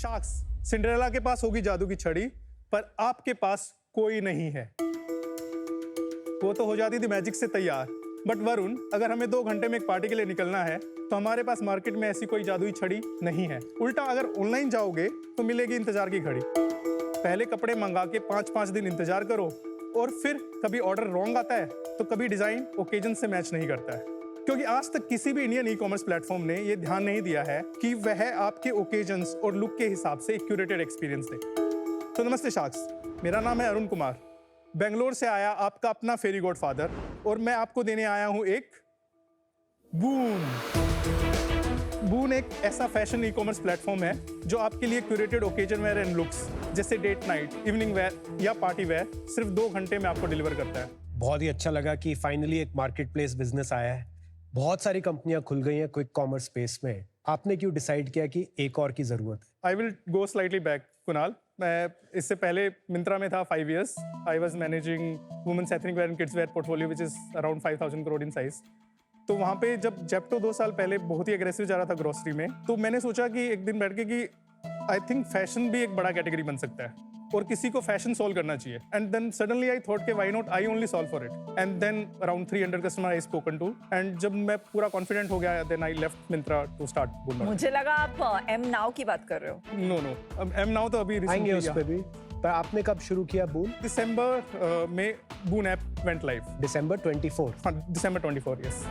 Sharks, Cinderella के पास होगी जादू की छड़ी, पर आपके पास कोई नहीं है। वो तो हो जाती थी मैजिक से तैयार, बट वरुण, अगर हमें 2 घंटे में एक पार्टी के लिए निकलना है तो हमारे पास मार्केट में ऐसी कोई जादुई छड़ी नहीं है। उल्टा अगर ऑनलाइन जाओगे तो मिलेगी इंतजार की घड़ी। पहले कपड़े मंगा के 5-5 दिन इंतजार करो और फिर कभी ऑर्डर रॉन्ग आता है तो कभी डिजाइन ओकेजन से मैच नहीं करता है, क्योंकि आज तक किसी भी इंडियन ई कॉमर्स प्लेटफॉर्म ने यह ध्यान नहीं दिया है कि वह आपके ओकेजन्स और लुक के हिसाब से एक क्यूरेटेड एक्सपीरियंस दे। तो नमस्ते शार्क्स, मेरा नाम है अरुण कुमार, बेंगलोर से आया आपका अपना फेरी गॉड फादर, और मैं आपको देने आया हूं एक बून। बून एक ऐसा फैशन ई कॉमर्स प्लेटफॉर्म है जो आपके लिए curated occasion wear and looks जैसे डेट नाइट, इवनिंग वेयर या पार्टी वेयर सिर्फ 2 घंटे में आपको डिलीवर करता है। बहुत ही अच्छा लगा कि फाइनली एक मार्केट प्लेस बिजनेस आया है। बहुत सारी कंपनियां खुल गई हैं क्विक कॉमर्स स्पेस में। आपने क्यों डिसाइड किया कि एक और की जरूरत है? I will go slightly back Kunal. मैं इससे पहले मिंत्रा में था 5 years। I was managing women's ethnic wear and kids wear portfolio which is around 5,000 crore in size. तो वहाँ पे जब जेप्टो 2 साल पहले बहुत ही एग्रेसिव जा रहा था ग्रोसरी में, तो मैंने सोचा कि एक दिन बैठ के कि आई थिंक फैशन भी एक बड़ा कैटेगरी बन सकता है और किसी को फैशन सॉल्व करना चाहिए। And then suddenly I thought के why not I only solve for it. And then around 300 customer I spoken to, and जब मैं पूरा कॉन्फिडेंट हो गया then I left Myntra to start Boon. मुझे लगा आप एम नाउ की बात कर रहे हो। नो, अब एम नाउ तो अभी आएंगे उस पे भी। पर आपने कब शुरू किया बून? दिसंबर में बून ऐप वेंट लाइव। दिसंबर 24। हाँ, दिसंबर 24, यस।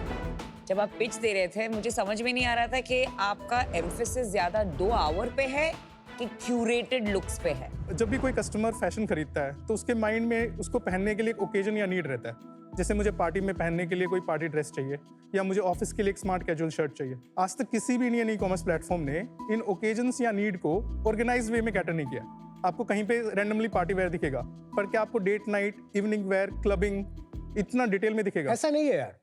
जब आप पिच दे रहे थे मुझे समझ में नहीं आ रहा था कि आपका एम्फेसिस ज्यादा 2 आवर पे है कि क्यूरेटेड लुक्स पे है। जब भी कोई कस्टमर फैशन खरीदता है तो उसके माइंड में उसको पहनने के लिए एक ओकेजन या नीड रहता है। जैसे मुझे पार्टी में पहनने के लिए कोई पार्टी ड्रेस चाहिए या मुझे ऑफिस के लिए एक स्मार्ट कैजुअल शर्ट चाहिए। आज तक किसी भी इंडियन ई कॉमर्स प्लेटफॉर्म ने इन ओकेजन्स या नीड को ऑर्गेनाइज वे में कैटर नहीं किया। आपको कहीं पे रैंडमली पार्टी वेयर दिखेगा, पर क्या आपको date night, evening wear, clubbing इतना डिटेल में दिखेगा? ऐसा नहीं है यार,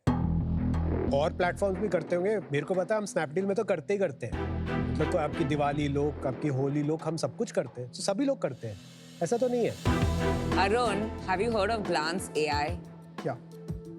और प्लेटफॉर्म्स भी करते होंगे। मेरे को पता है, हम स्नैपडील में तो करते ही करते हैं। मतलब तो आपकी दिवाली लुक, आपकी होली लुक, हम सब कुछ करते हैं, तो सभी लोग करते हैं, ऐसा तो नहीं है। Arun, have you heard of Glance AI? क्या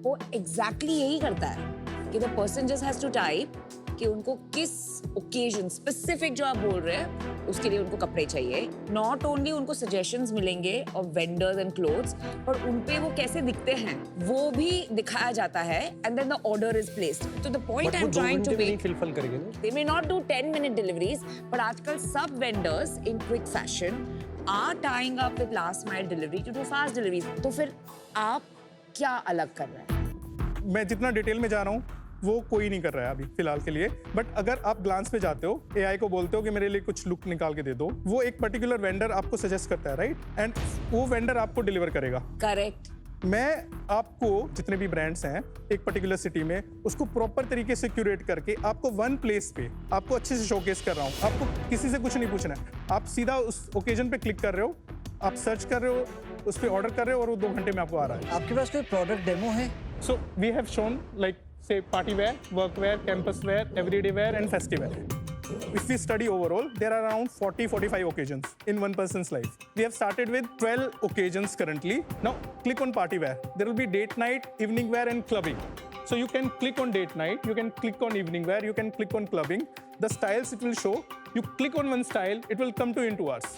वो एग्जैक्टली यही करता है कि the person just has to type कि उनको किस ओकेजन स्पेसिफिक जो आप बोल रहे हैं उसके लिए उनको कपड़े चाहिए। नॉट ओनली उनको सजेशंस मिलेंगे और वेंडर्स एंड क्लोथ्स, पर उन पे वो कैसे दिखते हैं वो भी दिखाया जाता है, and then the order is placed. तो the point I am trying to make, fulfil करेंगे ना, they may not do 10-minute deliveries, but आजकल सब vendors in quick fashion are tying up with last mile delivery to do fast deliveries। तो फिर आप क्या अलग कर रहे हैं? मैं जितना डिटेल में जा रहा हूँ वो कोई नहीं कर रहा है अभी फिलहाल के लिए। बट अगर आप ग्लांस पे जाते हो, एआई को बोलते हो कि मेरे लिए कुछ लुक निकाल के दे दो, वो एक पर्टिकुलर वेंडर आपको सजेस्ट करता है, राइट? एंड वो वेंडर आपको डिलीवर करेगा। करेक्ट। मैं आपको जितने भी ब्रांड्स हैं एक पर्टिकुलर सिटी में, उसको प्रॉपर तरीके से क्यूरेट करके आपको वन प्लेस पे आपको अच्छे से शोकेस कर रहा हूँ। आपको किसी से कुछ नहीं पूछना है, आप सीधा उस ओकेजन पे क्लिक कर रहे हो, आप सर्च कर रहे हो, उस पर ऑर्डर कर रहे हो और वो 2 घंटे में आपको आ रहा है। आपके पास कोई प्रोडक्ट डेमो है? So we have shown like say party wear, work wear, campus wear, everyday wear and festive wear. If we study overall, there are around 40-45 occasions in one person's life. We have started with 12 occasions currently. Now click on party wear. There will be date night, evening wear and clubbing. So you can click on date night, you can click on evening wear, you can click on clubbing. The styles it will show. You click on one style, it will come to in 2 hours.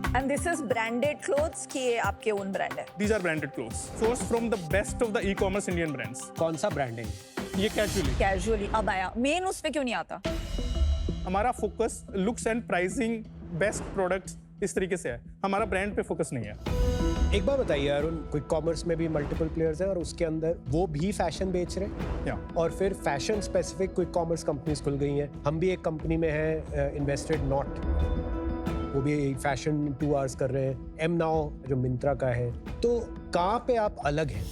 And this is branded clothes कि ये आपके own brand है? These are branded clothes. Sourced from the best of the e-commerce Indian brands. कौन सा branding? ये casually अब आया, main उस पे क्यों नहीं आता? हमारा focus looks and pricing, best products इस तरीके से है, हमारा ब्रांड पे फोकस नहीं है। एक बार बताइए अरुण, क्विक कॉमर्स में भी मल्टीपल प्लेयर्स हैं और उसके अंदर वो भी फैशन बेच रहे हैं, या और फिर fashion specific quick commerce companies खुल गई हैं। हम भी एक कंपनी में हैं, इन्वेस्टेड नॉट, वो भी फैशन 2 आवर्स कर रहे हैं। एम नाउ जो मिंत्रा का है, तो कहाँ पे आप अलग हैं?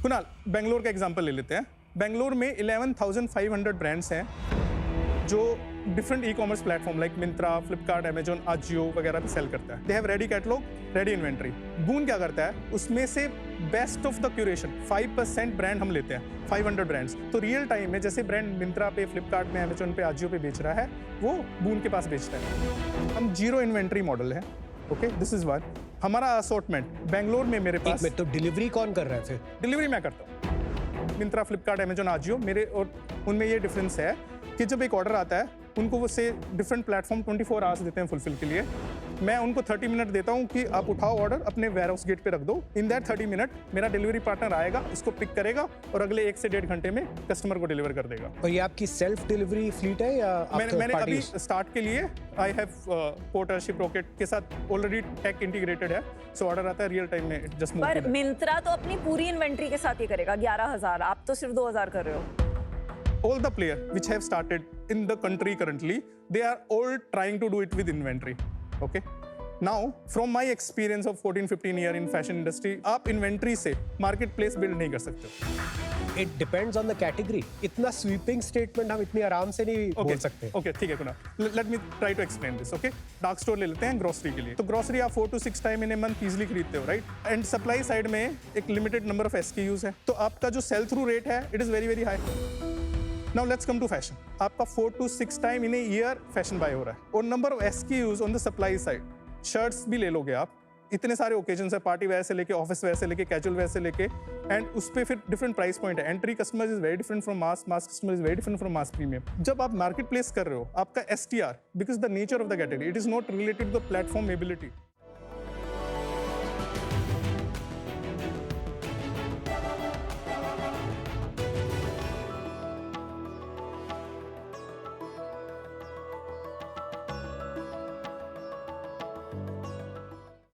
कुणाल, बेंगलोर का एग्जांपल ले लेते हैं। बेंगलोर में 11,500 ब्रांड्स हैं जो different e commerce platform like Myntra, Flipkart, Amazon, Ajio वगैरह पे सेल करता है। They have ready catalogue, ready inventory. Boon क्या करता है, उसमें से best of the curation 5% brand हम लेते हैं, 500 ब्रांड्स। तो रियल टाइम में जैसे ब्रांड मिंत्रा पे, फ्लिपकार्ट में, अमेजॉन पे, आजियो पे बेच रहा है, वो बून के पास बेचता है। हम 0 इन्वेंट्री मॉडल है। Okay, this is one. हमारा असॉर्टमेंट बेंगलोर में मेरे पास, तो डिलीवरी कौन कर रहा है? फिर डिलीवरी मैं करता हूँ। मिंत्रा, फ्लिपकार्ट, अमेजॉन, आजियो मेरे, और उनमें ये डिफरेंस है कि जब एक ऑर्डर आता है उनको वो से डिफरेंट प्लेटफॉर्म 24 आवर्स देते हैं फुलफिल के लिए। मैं उनको 30 मिनट देता हूँ कि आप उठाओ ऑर्डर, अपने वेयर हाउस गेट पे रख दो। इन दैट 30 मिनट मेरा डिलीवरी पार्टनर आएगा, इसको पिक करेगा और अगले 1 से 1.5 घंटे में कस्टमर को डिलीवर कर देगा। और ये आपकी सेल्फ डिलीवरी फ्लीट है या आप मैंने third अभी parties? स्टार्ट के लिए आई हैव पोर्टर शिपरॉकेट के साथ ऑलरेडी टेक इंटीग्रेटेड है, सो ऑर्डर आता है रियल टाइम में, जस्ट मूव। पर मिंत्रा तो अपनी पूरी इन्वेंट्री के साथ ही करेगा 11,000, आप तो सिर्फ 2,000 कर रहे हो। All the players which have started in the country currently, they are all trying to do it with inventory. Okay. Now, from my experience of 14-15 year in fashion industry, आप inventory से marketplace build नहीं कर सकते हो। It depends on the category. इतना sweeping statement हम इतनी आराम से नहीं बोल सकते। Okay, ठीक है Kunal. Let me try to explain this. Okay. Dark store ले लेते हैं grocery के लिए। तो grocery आप 4 to 6 time in a month easily खरीदते हो, right? And supply side में एक limited number of SKUs है, तो आपका जो sell through rate है, it is very very high. Now let's come to fashion. आपका 4 to 6 time in a year fashion buy हो रहा है और number of SKUs on the supply side. Shirts भी ले लोगे आप, इतने सारे occasions है, पार्टी वेयर से लेके ऑफिस वेयर से लेके कैजुअल वेयर से लेके, एंड उस पे फिर डिफरेंट प्राइस पॉइंट है। Entry customer is very different from mass customer is very different from mass premium. जब आप मार्केट प्लेस कर रहे हो, आपका STR, because the nature of the category, it is not related to the platform ability.